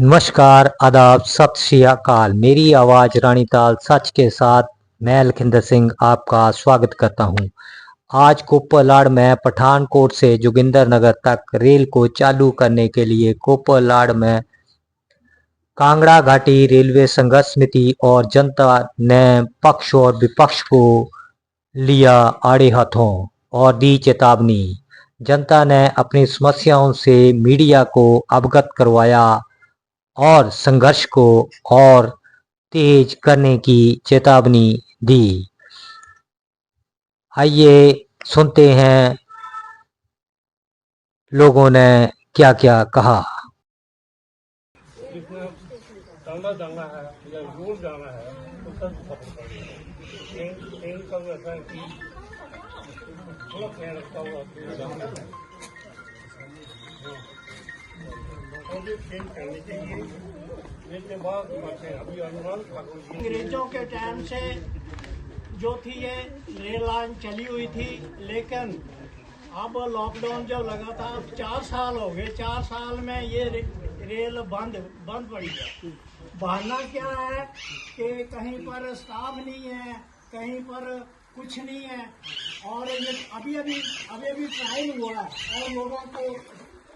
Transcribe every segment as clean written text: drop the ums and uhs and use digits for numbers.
नमस्कार, आदाब, सत श्री अकाल। मेरी आवाज़ रानीताल सच के साथ मैं लखिंदर सिंह आपका स्वागत करता हूं। आज कोपलाड़ में पठानकोट से जोगिंदरनगर तक रेल को चालू करने के लिए कोपलाड़ में कांगड़ा घाटी रेलवे संघर्ष समिति और जनता ने पक्ष और विपक्ष को लिया आड़े हाथों और दी चेतावनी। जनता ने अपनी समस्याओं से मीडिया को अवगत करवाया और संघर्ष को और तेज करने की चेतावनी दी। आइए सुनते हैं लोगों ने क्या क्या कहा। टांगा जाना है या दूर जाना है तो सब ट्रेन का ऐसा है कि थोड़ा ख्याल रखता हुआ जाना है और ये ट्रेन करने के लिए इसके बाद अभी अनुमान अंग्रेजों के टाइम से जो थी ये रेल लाइन चली हुई थी, लेकिन अब लॉकडाउन जब लगा था, अब 4 साल हो गए। 4 साल में ये रेल बंद पड़ी है। बहाना क्या है कि कहीं पर स्टाफ नहीं है, कहीं पर कुछ नहीं है। और ये अभी ट्रायल हुआ है और लोगों को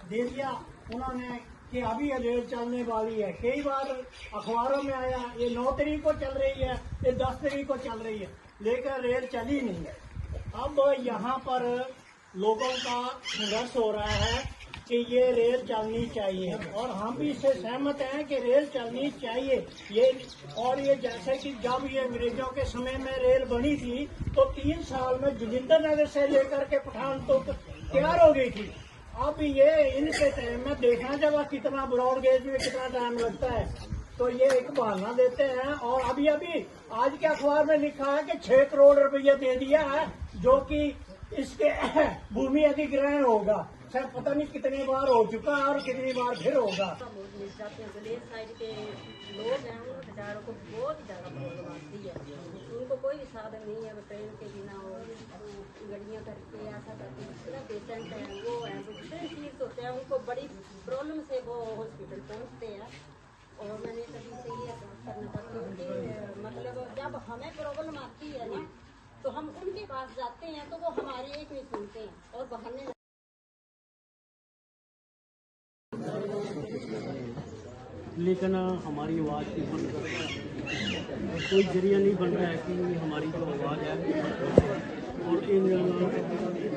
दे दिया उन्होंने कि अभी ये रेल चलने वाली है। कई बार अखबारों में आया ये 9 तारीख को चल रही है, ये 10 तारीख को चल रही है, लेकिन रेल चली नहीं है। अब यहाँ पर लोगों का संघर्ष हो रहा है कि ये रेल चलनी चाहिए और हम भी इससे सहमत हैं कि रेल चलनी चाहिए। ये जैसे कि जब ये अंग्रेजों के समय में रेल बनी थी तो 3 साल में जोगिंदरनगर से लेकर के पठानकोट तैयार हो गई थी। अब ये इनके टाइम में देखना जब कितना ब्रॉड गेज में कितना टाइम लगता है, तो ये एक बहाना देते हैं। और अभी आज के अखबार में लिखा है कि 6 करोड़ रुपया दे दिया है, जो कि इसके भूमि अधिग्रहण होगा। शायद पता नहीं कितनी बार हो चुका है और कितनी बार फिर होगा। साइड के लोग हैं, उन बेचारों को बहुत ज्यादा प्रॉब्लम आती है। उनको कोई भी साधन नहीं है, वो ट्रेन के बिना और गाड़ियाँ करके ऐसा करके इतना पेशेंट है, वो है दूसरे चीज होते हैं, उनको बड़ी प्रॉब्लम से वो हॉस्पिटल पहुँचते हैं। और मैंने कभी से ये करना चाहती हूँ कि मतलब जब हमें प्रॉब्लम आती है ना, तो हम उनके पास जाते हैं तो वो हमारी एक नहीं सुनते हैं और बहाने। लेकिन हमारी आवाज़ नहीं बन रहा है, कोई जरिया नहीं बन रहा है कि हमारी जो आवाज़ है और इन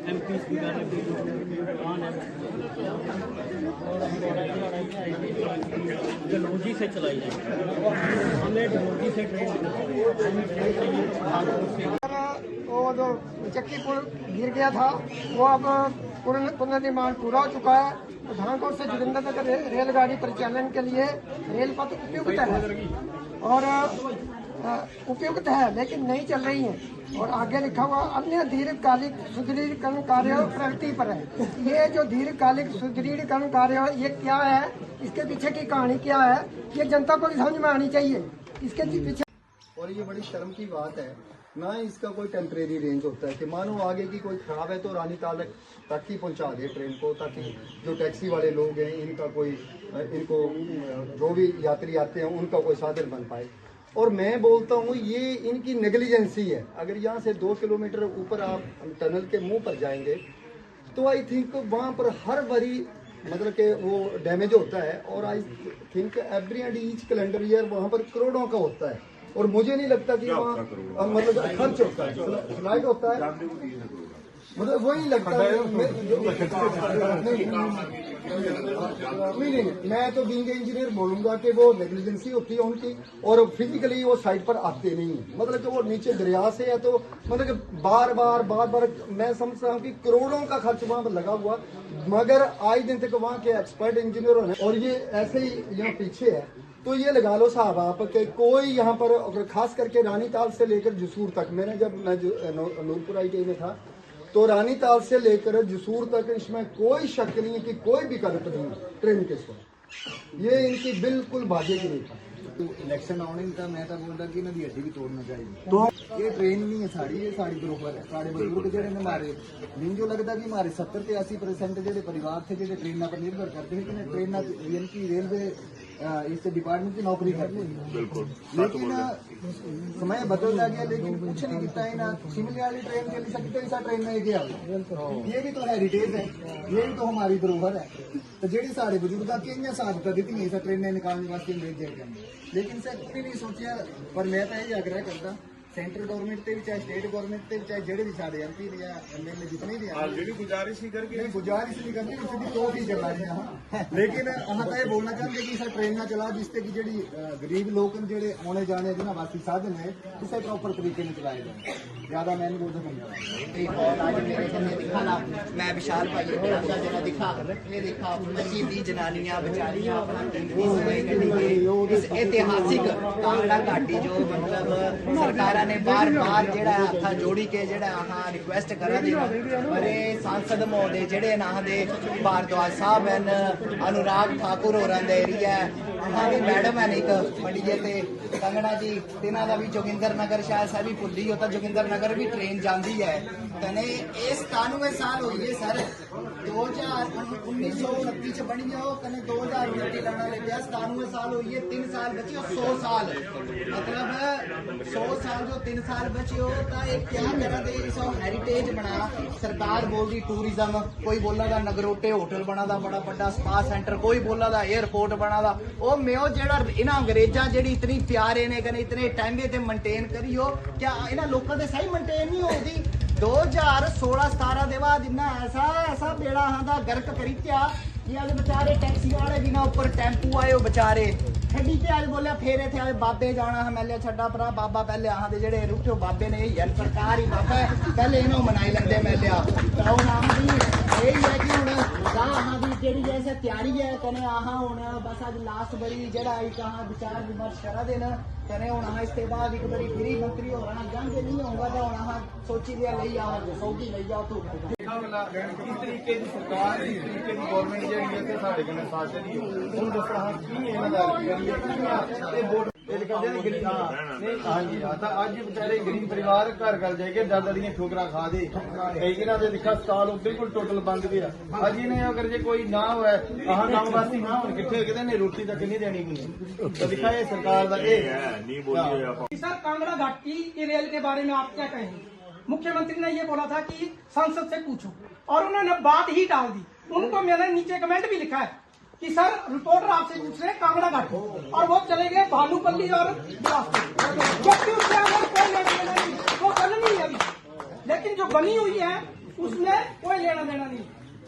MP वगैरह के जो प्लान है डलहौजी से चलाई जाए। हमें डलहौजी से वो जो चक्की पुल गिर गया था, वो अब पुनर्निर्माण पूरा हो चुका है। पठानकोट से जोगिंदरनगर रेलगाड़ी परिचालन के लिए रेल पथ उपयुक्त है और उपयुक्त है, लेकिन नहीं चल रही है। और आगे लिखा हुआ अन्य दीर्घकालिक सुदृढ़ीकरण कार्य प्रगति पर है। ये जो दीर्घकालिक सुदृढ़ीकरण कार्य है, ये क्या है, इसके पीछे की कहानी क्या है, ये जनता को भी समझ में आनी चाहिए इसके पीछे। और ये बड़ी शर्म की बात है, ना इसका कोई टेम्परेरी रेंज होता है कि मानो आगे की कोई खराब है तो रानीताल तक ही पहुंचा दे ट्रेन को, ताकि जो टैक्सी वाले लोग हैं इनको जो भी यात्री आते हैं उनका कोई साधन बन पाए। और मैं बोलता हूँ ये इनकी नेग्लिजेंसी है। अगर यहाँ से 2 किलोमीटर ऊपर आप टनल के मुंह पर जाएंगे तो आई थिंक वहाँ पर हर बारी मतलब कि वो डैमेज होता है। और I think every and each calendar year वहाँ पर करोड़ों का होता है। और मुझे नहीं लगता कि वहाँ मतलब खर्च होता है, फ्लाइट होता है, मतलब वही लगता है। नहीं, मैं तो बीइंग इंजीनियर बोलूंगा कि वो नेग्लिजेंसी होती है उनकी, और फिजिकली वो साइड पर आते नहीं है। मतलब कि वो नीचे दरिया से है, तो मतलब कि बार बार मैं समझता हूँ कि करोड़ों का खर्च वहाँ पर लगा हुआ, मगर आज दिन तक वहाँ के एक्सपर्ट इंजीनियर हैं। और ये ऐसे ही यहाँ पीछे है, तो ये लगा लो साहब आप कि कोई यहाँ पर अगर खास करके रानीताल से लेकर जसूर तक, मैं नूरपुर ITI में था, तो रानीताल से लेकर जसूर तक इसमें कोई शक नहीं है कि कोई विकल्प नहीं ट्रेन के साथ। ये इनकी बिल्कुल भाग्य की रेखा। इलेक्शन आने का मैं तो बोलता कि इन्होंने हड्डी भी तोड़ना चाहिए। तो ये ट्रेन नहीं है साड़ी, ये साड़ी बरोबर है। साढ़े बजुर्ग जो मारे नहीं, जो लगता कि मारे 70 से 80% जो परिवार थे जो ट्रेन पर निर्भर करते हैं, ट्रेन यानी कि रेलवे इस डिपार्टमेंट की नौकरी करते हैं। बिल्कुल, लेकिन समय बदलता गया, लेकिन कुछ नहीं किया इन्हें। शिमले वाली ट्रेन के लिए सकते ऐसा ट्रेन में गया, ये भी तो हेरिटेज है, ये भी तो हमारी धरोहर है। तो जेडी साढ़े बजुर्ग कई साथ कर दी इस ट्रेन निकालने वास्ते भेज दिया, लेकिन सर कोई नहीं सोचा। पर मैं तो यही आग्रह करता सेंट्रल गवर्नमेंट से भी चाहे स्टेट गवर्नमेंट से भी चाहे जेडे भी साढ़े एमपी या एमएलए जितने भी हैं गुजारिश ही करके गुजारिश नहीं करनी उसकी तो ही चला रहे हैं। लेकिन अहाँ तो ये बोलना चाहते कि सर ट्रेन ना चला जिससे कि जी गरीब लोग जेडे आने जाने जिन्हें वास्ते साधन है किसी प्रॉपर तरीके में चलाए जाए। ज्यादा मैं नहीं बोलता मैं विशाल भाई जरा दिखा ये देखा मसीदी जनानियां बेचारियां इस ऐतिहासिक कांगड़ा घाटी जो मतलब सरकार ने बार बार जेड़ा हथा जोड़ी के जेड़ा अहां रिक्वेस्ट करा दी बड़े सांसद महोदय जेड़े अहां दे भारद्वाज साहब हैं अनुराग ठाकुर होरां दे एरिया अहां दी मैडम है एक बड़िए ते कंगड़ा जी तिना दा भी जोगिंदर नगर शायद सा भी भुल्ली होता जोगिंदर नगर भी ट्रेन जाती है कने इस 91 साल हुई है सर 1929 च बनी हो कने 2029 लाना लगे 91 साल हुई है 3 साल बचे 100 साल मतलब 100 साल जो 3 साल बचे हो तो एक क्या करा दे इस हेरिटेज बना सरकार बोल दी टूरिज्म कोई बोला दा नगरोटे होटल बना दा बड़ा बड़ा स्पा सेंटर कोई बोला दा एयरपोर्ट बना दा ओ मेओ जेड़ा इन्हां अंग्रेजा जेड़ी इतनी प्यारे ने कने इतने टाइमे ते मेंटेन करियो क्या इन्हां लोकां दे सही मेंटेन नहीं होती 2016-17 दे बाद इन्ना ऐसा बेड़ा हाँ गर्क करी क्या अज बेचारे टैक्सी वाले भी ना ऊपर टैंपू आए हो बेचारे छड्डी ते अज बोलिया फेरे थे अज बाबे जाना है मैलिया छड्डा भरा बाबा पहले अहां दे जेड़े रुके बाबे ने यही सरकार ही बाबा पहले इन्हों मनाई लैंदे मैलिया हुण अहां दी यही है कि हुण अहां दी जेड़ी जैसे तैयारी है कने अहां हुण बस अज लास्ट बड़ी जेड़ा एक अहां विचार विमर्श करा देना कने हुण अहां इसके बाद एक बड़ी गृह मंत्री होना जांगे नहीं होगा तो हुण अहां सोची दिया लई आओ सऊदी लई जाओ तू किस तरीके की सरकार इस तरीके की गवर्नमेंट जी है ते साडे कन्नै साथ चली हुण दसो हां की इन्हां दा करिए वोट हाँ जी हाँ तो अज बेचारे गरीब परिवार घर घर जाइए दर दरियां ठोकरा खा दे इन्हां दे दिखा स्टाल बिल्कुल टोटल बंद गया अज इन्हें अगर जे कोई ना होए अहां काम वास्ते ना होण किथे किते ने रोटी तक नहीं देनी मुझे तो दिखा ये सरकार दा नहीं बोलिए सर कांगड़ा घाटी की रेल के बारे में आप क्या कहेंगे मुख्यमंत्री ने ये बोला था कि संसद से पूछो और उन्होंने बात ही डाल दी उनको मैंने नीचे कमेंट भी लिखा है कि सर रिपोर्टर आपसे पूछ रहे हैं कांगड़ा घाटी और वो चले गए भानुपल्ली और बिलासपुर जबकि उसके अंदर कोई लेना देना नहीं वो बननी है अभी लेकिन जो बनी हुई है उसमें कोई लेना देना नहीं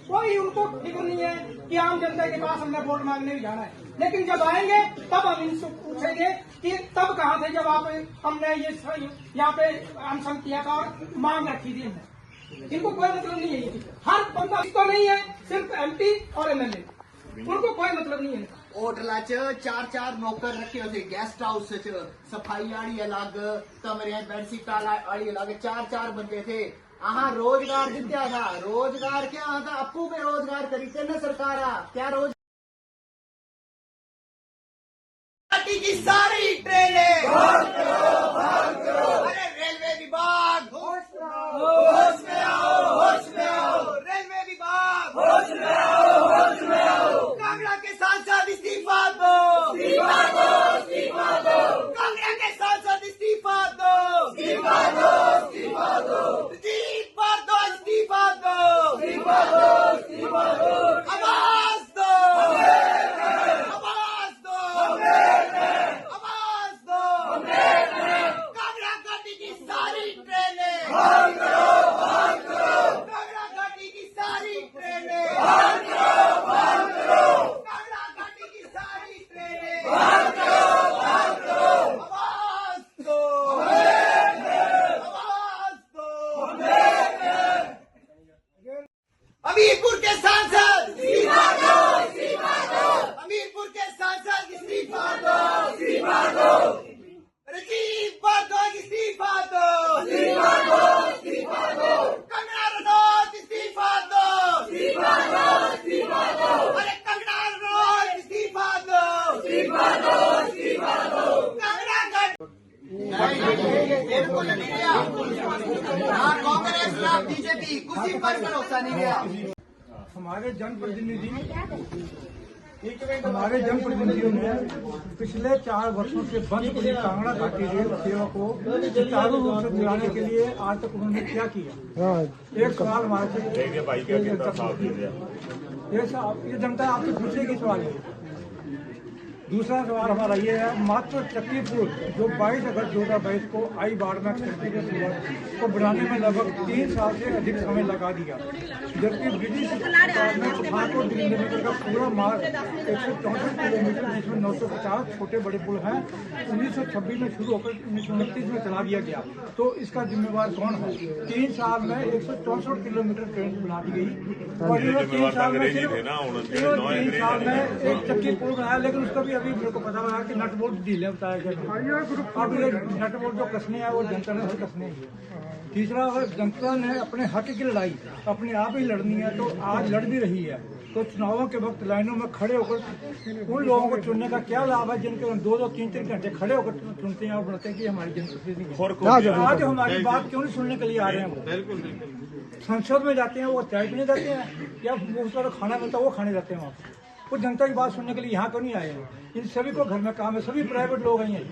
कोई उनको फिक्र नहीं है कि आम जनता के पास हमने वोट मांगने भी जाना है लेकिन जब आएंगे तब हम इनसे पूछेंगे कि तब कहाँ थे जब आप हमने ये यहाँ पे अनशन किया था और मांग रखी थी हमने इनको कोई मतलब नहीं है हर बंदा तो नहीं है सिर्फ एमपी और एमएलए उनको कोई मतलब नहीं है होटल च 4 नौकर रखे होते गेस्ट हाउस च सफाई वाली अलग कमरे बेडशीट वाली अलग 4 बंदे थे अहां रोजगार दिया था रोजगार क्या आता आपको बेरोजगार करी न सरकार क्या रोज की सारी ट्रेनें अरे रेलवे विभाग होश में आओ रेलवे विभाग होश में आओ कांगड़ा के सांसद इस्तीफा दो कांगड़ा के सांसद इस्तीफा दो जीत बार दो इस्तीफा दो आवाज दो कांगड़ा घाटी की सारी ट्रेनें कांगड़ा घाटी की सारी ट्रेनें कांगड़ा घाटी की सारी ट्रेनें आवाज दो हमीरपुर के सांसद इस्तीफा दो हमीरपुर के सांसद इस्तीफा दो रजीव भारद्वाज इस्तीफा दो कंगना रनौत इस्तीफा दो अरे कंगना रनौत इस्तीफा दो कंगना ना कांग्रेस ना बीजेपी किसी पर भरोसा नहीं रहा हमारे जनप्रतिनिधि हमारे जनप्रतिनिधियों ने पिछले 4 वर्षों से बंद पड़ी कांगड़ा घाटी रेल सेवा को सुचारू रूप से चलाने के लिए आज तक उन्होंने क्या किया? एक सवाल हमारे से ये जनता आपसे पूछेगी सवाल है। दूसरा सवाल हमारा ये है, मात्र चक्की पुल जो 22 अगस्त 2022 को आई बाढ़ में को बनाने में लगभग 3 साल से अधिक समय लगा दिया, जबकि ब्रिटिश सरकार ने पठानकोट किलोमीटर का पूरा मार्ग 164 किलोमीटर जिसमें 950 छोटे बड़े पुल हैं 1926 में शुरू होकर 1929 में चला दिया गया। तो इसका जिम्मेवार कौन है? 3 साल में 164 किलोमीटर ट्रेन बना दी गई और 3 साल में एक चक्की पुल बनाया, लेकिन उसका भी अभी मेरे को पता लगा कि नट बोल्ट ढीले बताया गया। अब ये नट बोल्ट जो कसने हैं वो जनता ने कसने हैं। तीसरा, अगर जनता ने अपने हक की लड़ाई अपने आप ही लड़नी है तो आज लड़ भी रही है। तो चुनावों के वक्त लाइनों में खड़े होकर उन लोगों को चुनने का क्या लाभ है जिनके 2-2, 3-3 घंटे खड़े होकर चुनते हैं और बोलते हैं कि हमारी जनप्रतिनिधि है। आज हमारी बात क्यों नहीं सुनने के लिए आ रहे हैं? बिल्कुल संसद में जाते हैं, वो चाय पीने जाते हैं या उसका जो खाना मिलता है वो खाने जाते हैं वहाँ पर। वो जनता की बात सुनने के लिए यहाँ क्यों नहीं आए हैं? इन सभी को घर में काम है, सभी प्राइवेट लोग हैं।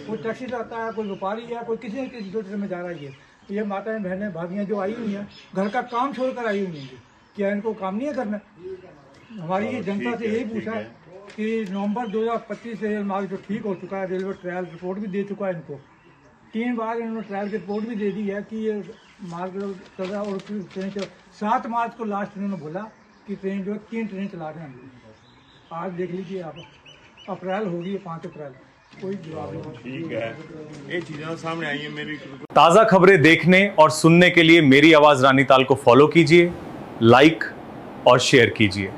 कोई टैक्सी चलाता है, कोई व्यापारी है, कोई किसी न किसी ड्यूटी में जा रहा है। ये माताएं बहनें भाभियाँ जो आई हुई हैं घर का काम छोड़कर आई हुई हैं, क्या इनको काम नहीं है करना? हमारी ये जनता से यही पूछा कि नवंबर 2025 से रेल मार्ग जो ठीक हो चुका है, रेलवे ट्रायल रिपोर्ट भी दे चुका है इनको, 3 बार इन्होंने ट्रायल की रिपोर्ट भी दे दी है कि ये मार्ग चल रहा है। और ट्रेन 7 मार्च को लास्ट इन्होंने बोला कि ट्रेन जो 3 ट्रेन चला रहे हैं। आज देख लीजिए आप, अप्रैल होगी 5 अप्रैल, कोई जवाब नहीं। ठीक है, ये चीजें सामने आई है मेरी। ताज़ा खबरें देखने और सुनने के लिए मेरी आवाज़ रानीताल को फॉलो कीजिए, लाइक और शेयर कीजिए।